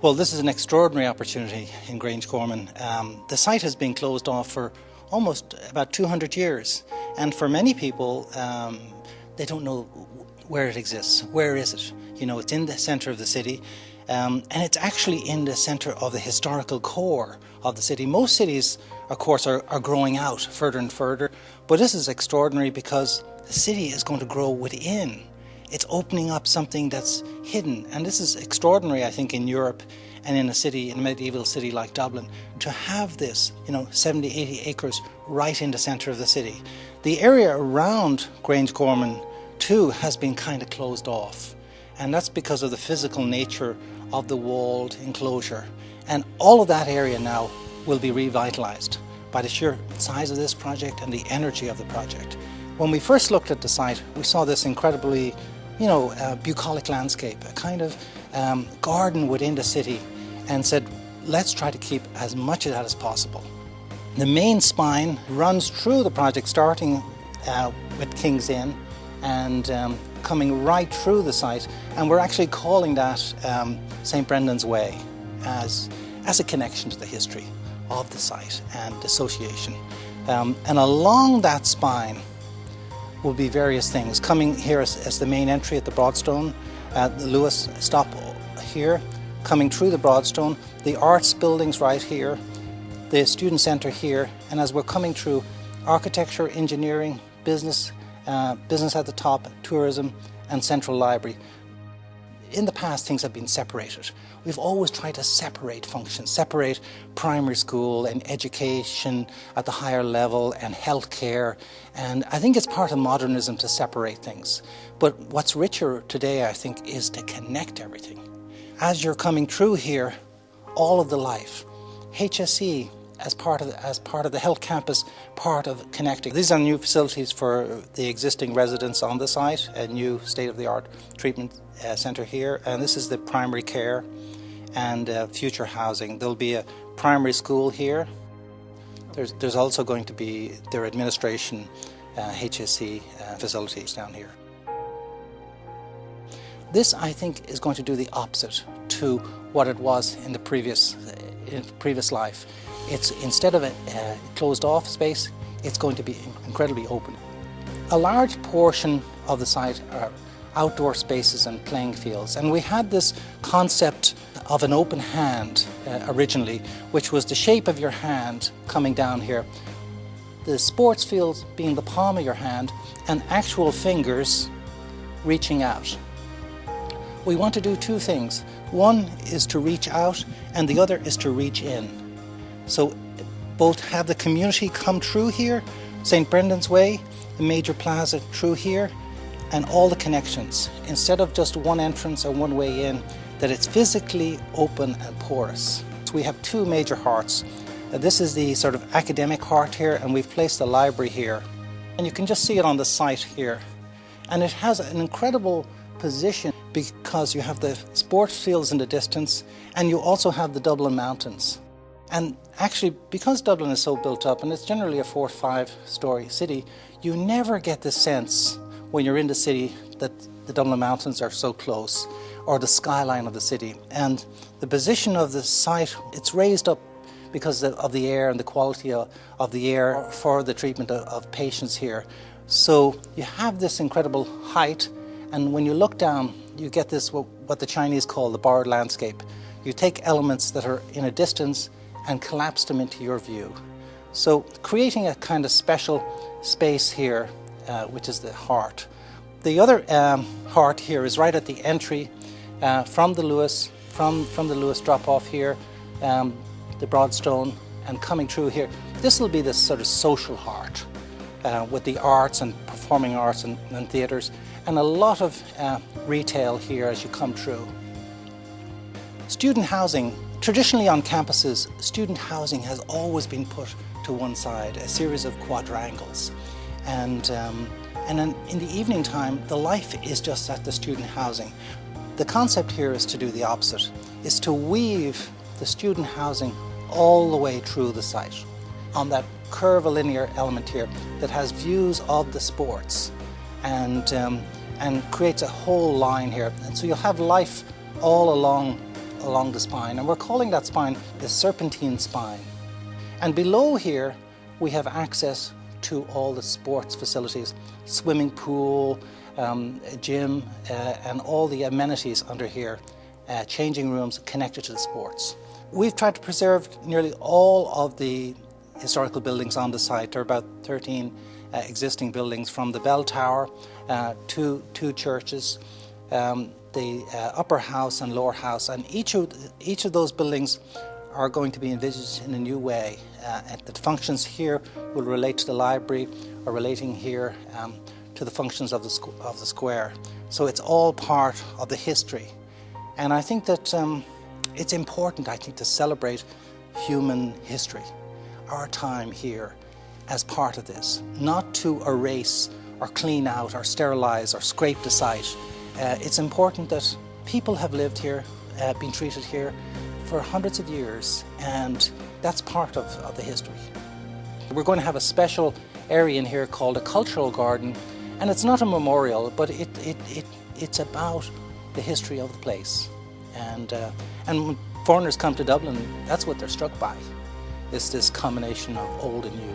Well, this is an extraordinary opportunity in Grangegorman. The site has been closed off for almost about 200 years, and for many people, they don't know where it exists. Where is it? You know, it's in the centre of the city, and it's actually in the centre of the historical core of the city. Most cities, of course, are growing out further and further, but this is extraordinary because the city is going to grow within. It's opening up something that's hidden, and this is extraordinary, I think, in Europe and in a medieval city like Dublin, to have this, 70, 80 acres right in the centre of the city. The area around Grangegorman too has been kind of closed off, and that's because of the physical nature of the walled enclosure. And all of that area now will be revitalised by the sheer size of this project and the energy of the project. When we first looked at the site, we saw this incredibly bucolic landscape, a kind of garden within the city, and said, let's try to keep as much of that as possible. The main spine runs through the project, starting with King's Inn and coming right through the site, and we're actually calling that St. Brendan's Way as a connection to the history of the site and association. And along that spine will be various things. Coming here as the main entry at the Broadstone, the Lewis stop here, coming through the Broadstone, the arts buildings right here, the student centre here, and as we're coming through, architecture, engineering, business at the top, tourism and central library. In the past, things have been separated. We've always tried to separate functions, separate primary school and education at the higher level and healthcare. And I think it's part of modernism to separate things. But what's richer today, I think, is to connect everything. As you're coming through here, all of the life, HSE as part of the health campus, part of connecting. These are new facilities for the existing residents on the site, a new state-of-the-art treatment centre here, and this is the primary care and future housing. There'll be a primary school here. There's also going to be their administration HSE facilities down here. This, I think, is going to do the opposite to what it was in the previous life. It's, instead of a closed off space, it's going to be incredibly open. A large portion of the site are outdoor spaces and playing fields, and we had this concept of an open hand originally, which was the shape of your hand coming down here, the sports fields being the palm of your hand and actual fingers reaching out. We want to do two things. One is to reach out and the other is to reach in. So both have the community come through here, St. Brendan's Way, the major plaza through here, and all the connections. Instead of just one entrance or one way in, that it's physically open and porous. So we have two major hearts. This is the sort of academic heart here, and we've placed the library here. And you can just see it on the site here. And it has an incredible position because you have the sports fields in the distance, and you also have the Dublin mountains. And actually, because Dublin is so built up, and it's generally a 4 or 5 story city, you never get the sense when you're in the city that the Dublin mountains are so close, or the skyline of the city. And the position of the site, it's raised up because of the air and the quality of the air for the treatment of patients here. So you have this incredible height, and when you look down, you get this, what the Chinese call the borrowed landscape. You take elements that are in a distance and collapse them into your view. So creating a kind of special space here, which is the heart. The other heart here is right at the entry from the Lewis, from the Lewis drop-off here, the Broadstone, and coming through here. This will be this sort of social heart with the arts and performing arts and theatres, and a lot of retail here as you come through. Student housing. Traditionally on campuses, student housing has always been put to one side, a series of quadrangles. And then in the evening time, the life is just at the student housing. The concept here is to do the opposite, is to weave the student housing all the way through the site on that curvilinear element here that has views of the sports and creates a whole line here. And so you'll have life all along along the spine, and we're calling that spine the serpentine spine. And below here we have access to all the sports facilities, swimming pool, a gym, and all the amenities under here, changing rooms connected to the sports. We've tried to preserve nearly all of the historical buildings on the site. There are about 13 existing buildings, from the bell tower to two churches, the upper house and lower house, and each of those buildings are going to be envisaged in a new way. And the functions here will relate to the library, or relating here to the functions of the square. So it's all part of the history. And I think that it's important, to celebrate human history, our time here, as part of this, not to erase or clean out or sterilize or scrape the site. It's important that people have lived here, been treated here for hundreds of years, and that's part of the history. We're going to have a special area in here called a cultural garden, and it's not a memorial, but it's about the history of the place. And when foreigners come to Dublin, that's what they're struck by, is this combination of old and new.